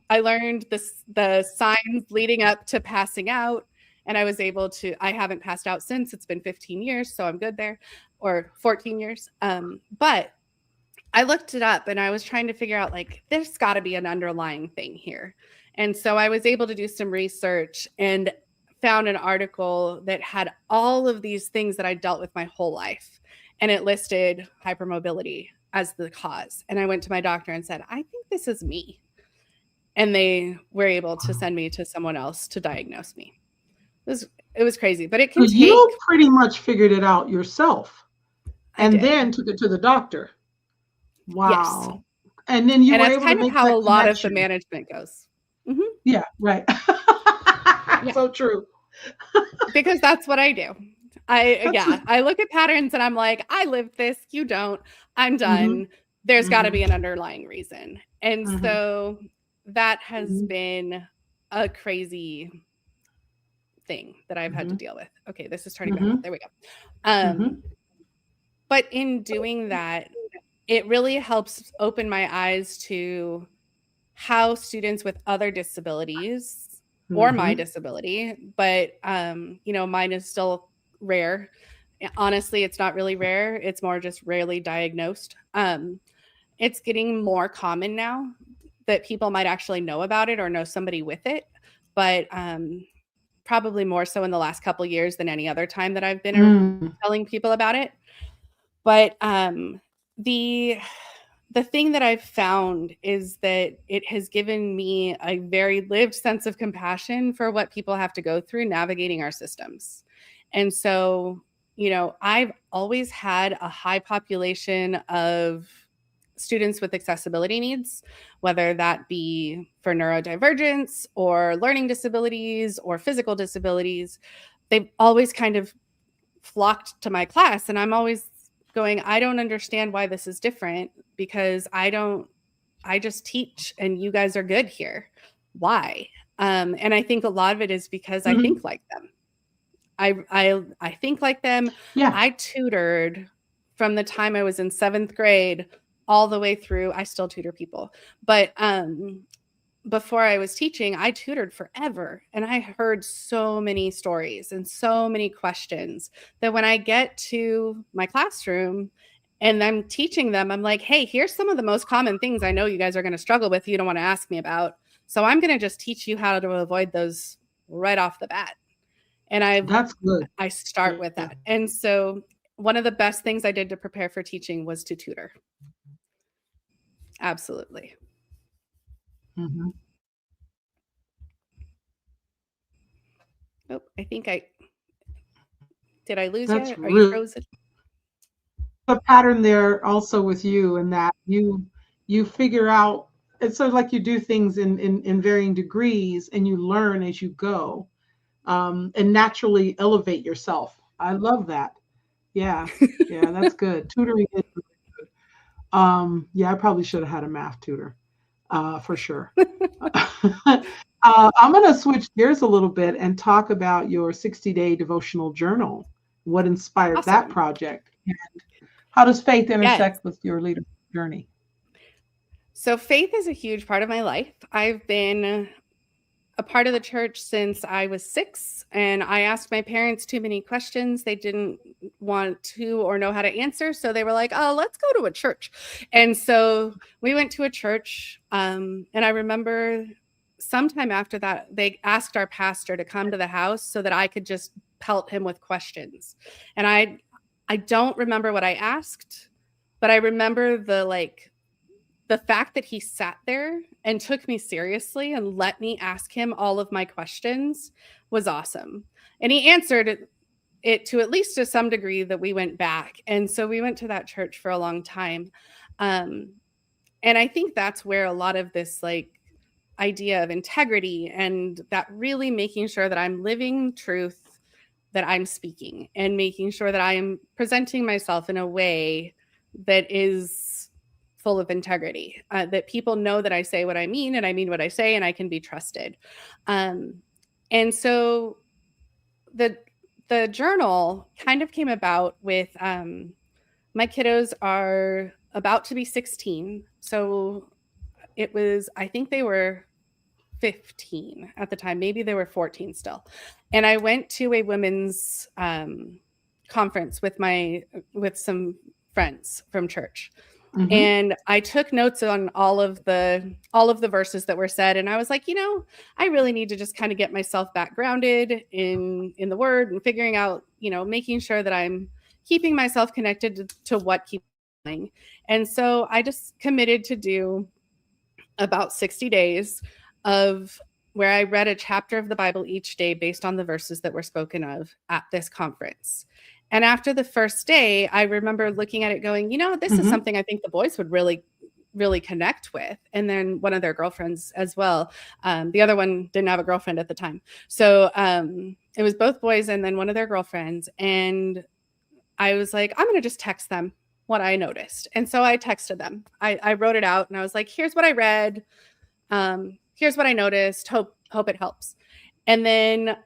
I learned the signs leading up to passing out. And I was able to, I haven't passed out since. It's been 15 years, so I'm good there, or 14 years. But I looked it up and I was trying to figure out, like, there's got to be an underlying thing here. And so I was able to do some research and found an article that had all of these things that I dealt with my whole life. And it listed hypermobility as the cause. And I went to my doctor and said, I think this is me. And they were able to send me to someone else to diagnose me. It was crazy, but it can take... You pretty much figured it out yourself and then took it to the doctor. Wow. Yes. And then you were able to make that connection. That's kind of how a lot of the management goes. Yeah, right. So true. Because that's what I do. I look at patterns and I'm like, I lived this, you don't, I'm done. There's got to be an underlying reason. And so that has been a crazy thing that I've had to deal with. Okay, this is turning back on. There we go. But in doing that, it really helps open my eyes to how students with other disabilities or my disability, but mine is still rare. Honestly, it's not really rare. It's more just rarely diagnosed. It's getting more common now that people might actually know about it or know somebody with it, but probably more so in the last couple of years than any other time that I've been telling people about it. But the thing that I've found is that it has given me a very lived sense of compassion for what people have to go through navigating our systems. And so, I've always had a high population of students with accessibility needs, whether that be for neurodivergence or learning disabilities or physical disabilities. They've always kind of flocked to my class, and I'm always going, I don't understand why this is different, because I just teach and you guys are good here. Why? And I think a lot of it is because I think like them. I think like them. Yeah. I tutored from the time I was in 7th grade all the way through. I still tutor people, but before I was teaching, I tutored forever, and I heard so many stories and so many questions that when I get to my classroom and I'm teaching them, I'm like, hey, here's some of the most common things I know you guys are going to struggle with, you don't want to ask me about. So I'm going to just teach you how to avoid those right off the bat. And That's good. I start with that. And so one of the best things I did to prepare for teaching was to tutor. Absolutely. Mm-hmm. Oh, I think did I lose That's you? Are you really frozen? a pattern there also with you, and that you figure out, it's sort of like you do things in varying degrees, and you learn as you go, and naturally elevate yourself. I love that. Yeah, yeah, that's good. Tutoring is really good. Yeah, I probably should have had a math tutor, for sure. I'm going to switch gears a little bit and talk about your 60-day devotional journal. What inspired that Awesome. project? And how does faith Yes. intersect with your leadership journey? So faith is a huge part of my life. I've been a part of the church since I was 6, and I asked my parents too many questions they didn't want to or know how to answer. So they were like, oh, let's go to a church. And so we went to a church. And I remember sometime after that, they asked our pastor to come to the house so that I could just pelt him with questions. And I don't remember what I asked, but I remember the fact that he sat there and took me seriously and let me ask him all of my questions was awesome. And he answered it to at least to some degree that we went back. And so we went to that church for a long time. And I think that's where a lot of this idea of integrity and that really making sure that I'm living truth that I'm speaking and making sure that I am presenting myself in a way that is full of integrity, that people know that I say what I mean and I mean what I say and I can be trusted. And so the journal kind of came about with my kiddos are about to be 16. So it was, I think they were 15 at the time. Maybe they were 14 still. And I went to a women's conference with some friends from church. Mm-hmm. And I took notes on all of the verses that were said. And I was like, I really need to just kind of get myself back grounded in the word and figuring out, making sure that I'm keeping myself connected to what keeps going. And so I just committed to do about 60 days of where I read a chapter of the Bible each day based on the verses that were spoken of at this conference. And after the first day, I remember looking at it going, this is something I think the boys would really, really connect with. And then one of their girlfriends as well. The other one didn't have a girlfriend at the time. So it was both boys and then one of their girlfriends. And I was like, I'm going to just text them what I noticed. And so I texted them. I wrote it out and I was like, here's what I read. Here's what I noticed. Hope it helps. And then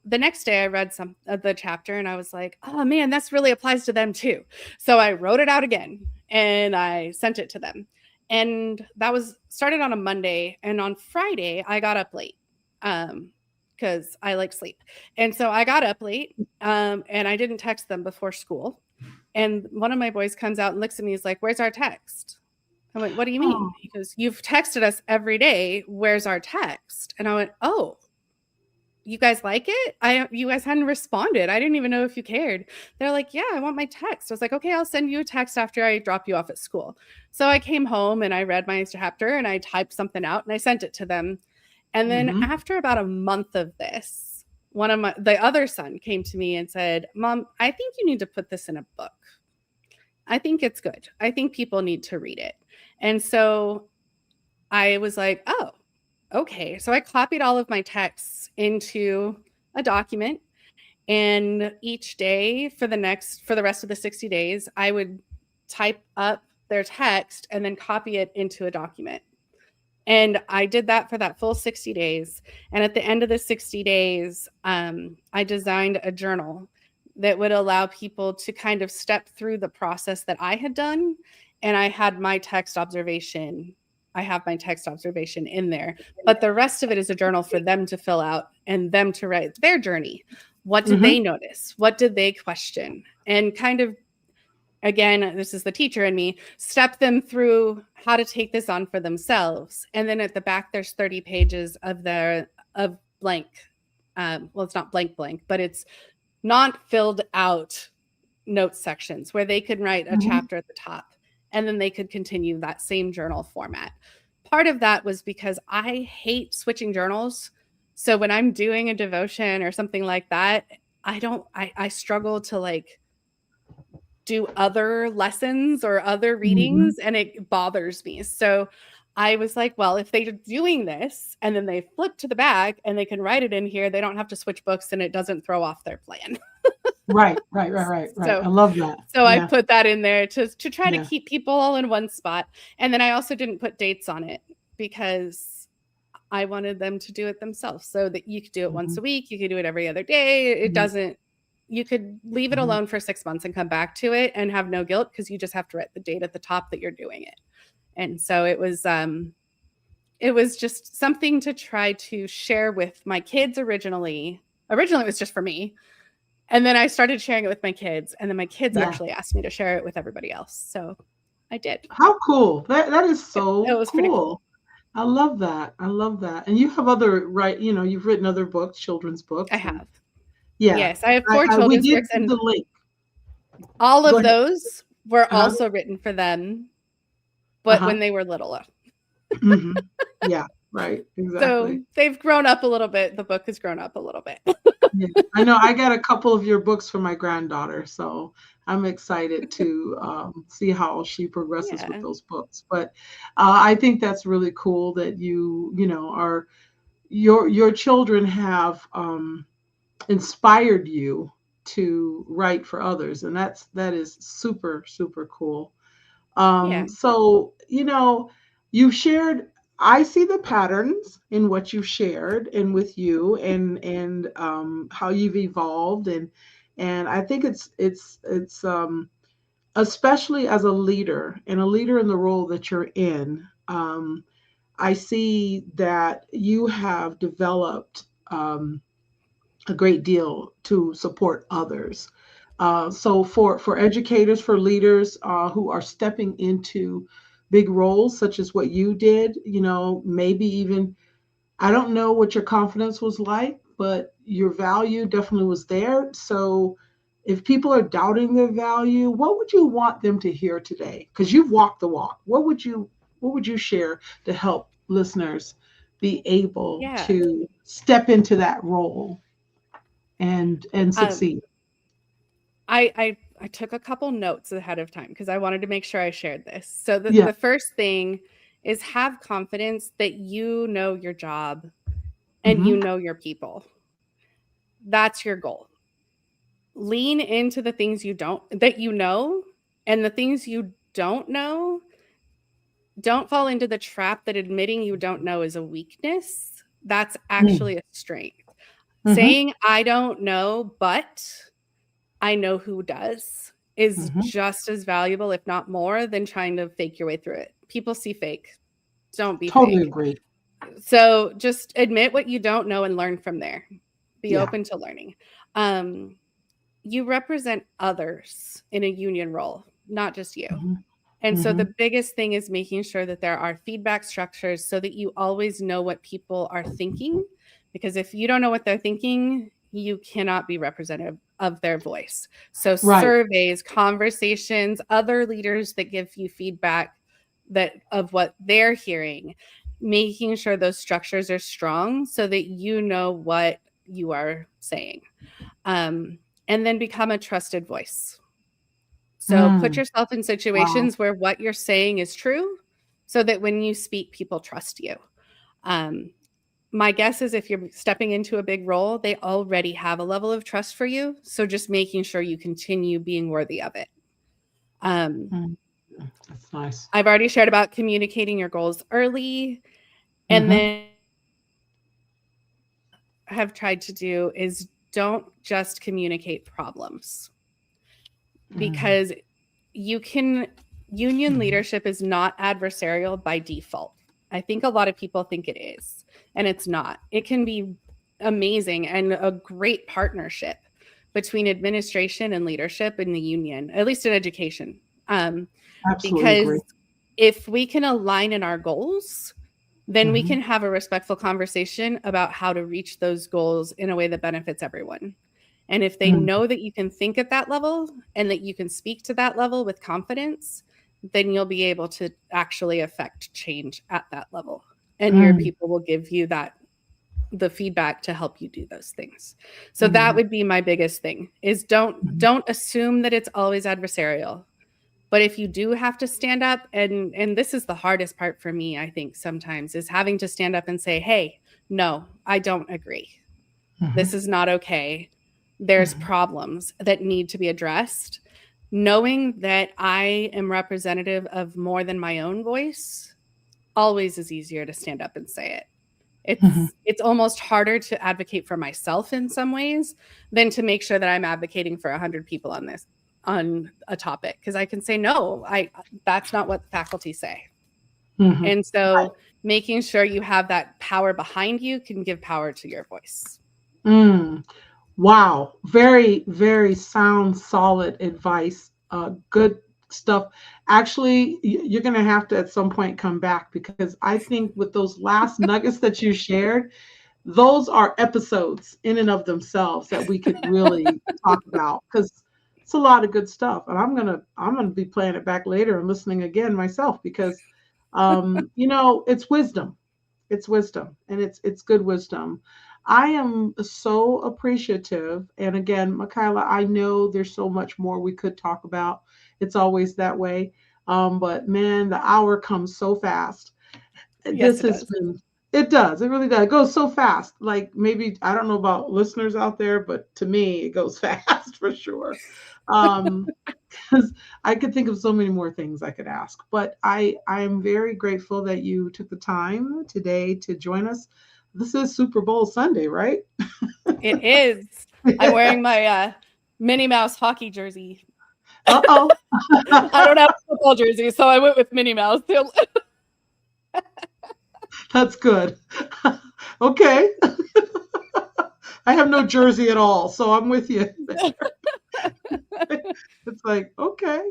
the next day I read some of the chapter and I was like, oh man, this really applies to them too. So I wrote it out again and I sent it to them. And that was started on a Monday. And on Friday, I got up late because I like sleep. And so I got up late and I didn't text them before school. And one of my boys comes out and looks at me. He's like, where's our text? I went, what do you mean? He goes, you've texted us every day. Where's our text? And I went, oh, you guys like it? You guys hadn't responded. I didn't even know if you cared. They're like, yeah, I want my text. I was like, okay, I'll send you a text after I drop you off at school. So I came home and I read my chapter and I typed something out and I sent it to them. And then after about a month of this, the other son came to me and said, Mom, I think you need to put this in a book. I think it's good. I think people need to read it. And so I was like, oh, okay. So I copied all of my texts into a document. And each day for the rest of the 60 days, I would type up their text and then copy it into a document. And I did that for that full 60 days. And at the end of the 60 days, I designed a journal that would allow people to kind of step through the process that I had done. And I had my text observation I have my text observation in there, but the rest of it is a journal for them to fill out and them to write their journey. What did they notice? What did they question? And kind of, again, this is the teacher in me, step them through how to take this on for themselves. And then at the back, there's 30 pages of blank. Well, it's not blank, but it's not filled out notes sections where they could write a chapter at the top, and then they could continue that same journal format. Part of that was because I hate switching journals. So when I'm doing a devotion or something like that, I struggle to like do other lessons or other readings, and it bothers me. So I was like, well, if they're doing this and then they flip to the back and they can write it in here, they don't have to switch books and it doesn't throw off their plan. Right. So, I love that. So I put that in there to try to keep people all in one spot. And then I also didn't put dates on it because I wanted them to do it themselves, so that you could do it once a week. You could do it every other day. It doesn't, you could leave it alone for 6 months and come back to it and have no guilt, because you just have to write the date at the top that you're doing it. And so it was just something to try to share with my kids originally. Originally, it was just for me. And then I started sharing it with my kids. And then my kids actually asked me to share it with everybody else. So I did. How cool. That is so It was pretty cool. I love that. And you have other, you've written other books, children's books. I have. Yeah. Yes, I have 4 children's books. And the link. All of those were also written for them, but when they were littler. Yeah, right. Exactly. So they've grown up a little bit. The book has grown up a little bit. Yeah. I know I got a couple of your books for my granddaughter, so I'm excited to see how she progresses with those books. But I think that's really cool that are your children have inspired you to write for others, and that is super, super cool. So you've shared, I see the patterns in what you've shared and with you, and how you've evolved, and I think it's especially as a leader in the role that you're in. I see that you have developed a great deal to support others. So for educators, for leaders who are stepping into big roles, such as what you did, maybe even, I don't know what your confidence was like, but your value definitely was there. So if people are doubting their value, what would you want them to hear today? Because you've walked the walk. What would you share to help listeners be able to step into that role and succeed? I took a couple notes ahead of time because I wanted to make sure I shared this. So the first thing is have confidence that you know your job and you know your people. That's your goal. Lean into the things that you know, and the things you don't know. Don't fall into the trap that admitting you don't know is a weakness. That's actually a strength. Saying I don't know, but I know who does is just as valuable, if not more, than trying to fake your way through it. People see fake. Don't be totally fake. Agree. So just admit what you don't know and learn from there. Be open to learning. You represent others in a union role, not just you. And so the biggest thing is making sure that there are feedback structures so that you always know what people are thinking. Because if you don't know what they're thinking, you cannot be representative of their voice. So surveys, conversations, other leaders that give you feedback of what they're hearing, making sure those structures are strong so that you know what you are saying. And then become a trusted voice. So put yourself in situations where what you're saying is true so that when you speak, people trust you. My guess is if you're stepping into a big role, they already have a level of trust for you. So just making sure you continue being worthy of it. That's nice. I've already shared about communicating your goals early. And then have tried to do is don't just communicate problems. Because union leadership is not adversarial by default. I think a lot of people think it is, and it's not. It can be amazing and a great partnership between administration and leadership in the union, at least in education. Absolutely agree. Because if we can align in our goals, then we can have a respectful conversation about how to reach those goals in a way that benefits everyone. And if they know that you can think at that level and that you can speak to that level with confidence, then you'll be able to actually affect change at that level. And your people will give you the feedback to help you do those things. So that would be my biggest thing, is don't assume that it's always adversarial. But if you do have to stand up, and this is the hardest part for me, I think sometimes, is having to stand up and say, hey, no, I don't agree. This is not okay. There's problems that need to be addressed. Knowing that I am representative of more than my own voice always is easier to stand up and say it. It's almost harder to advocate for myself in some ways than to make sure that I'm advocating for 100 people on a topic, because I can say, no, that's not what the faculty say. And so making sure you have that power behind you can give power to your voice. Wow. Very, very sound, solid advice. Good stuff. Actually, you're going to have to at some point come back, because I think with those last nuggets that you shared, those are episodes in and of themselves that we could really talk about, because it's a lot of good stuff. And I'm gonna be playing it back later and listening again myself, because it's wisdom. It's wisdom, and it's good wisdom. I am so appreciative. And again, Makyla, I know there's so much more we could talk about. It's always that way. But man, the hour comes so fast. Yes, This has been, it does. It really does. It goes so fast. Like, maybe, I don't know about listeners out there, but to me, it goes fast for sure. Because I could think of so many more things I could ask. But I am very grateful that you took the time today to join us. This is Super Bowl Sunday, right? It is. I'm wearing my Minnie Mouse hockey jersey. Uh-oh. I don't have a football jersey, so I went with Minnie Mouse. That's good. Okay. I have no jersey at all, so I'm with you there. It's like, okay.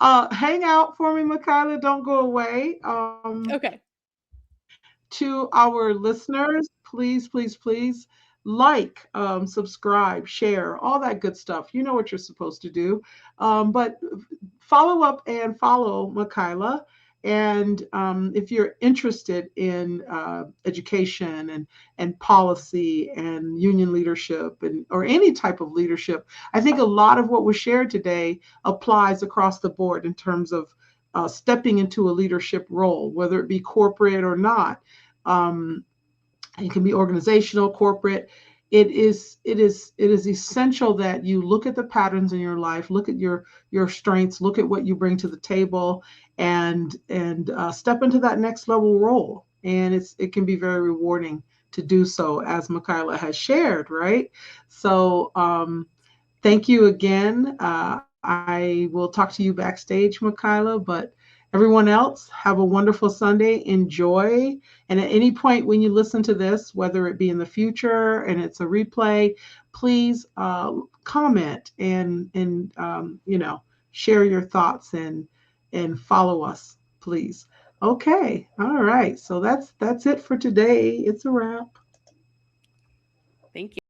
Hang out for me, Makyla. Don't go away. Okay. To our listeners, please, please, please like, subscribe, share, all that good stuff. You know what you're supposed to do. But follow up and follow Makyla. And if you're interested in education and policy and union leadership or any type of leadership, I think a lot of what was shared today applies across the board in terms of stepping into a leadership role, whether it be corporate or not. It can be organizational, corporate. It is essential that you look at the patterns in your life, look at your strengths, look at what you bring to the table, and step into that next level role. And it can be very rewarding to do so, as Makyla has shared, right? So thank you again. I will talk to you backstage, Makyla, but everyone else, have a wonderful Sunday. Enjoy. And at any point when you listen to this, whether it be in the future and it's a replay, please comment and share your thoughts and follow us, please. Okay. All right. So that's it for today. It's a wrap. Thank you.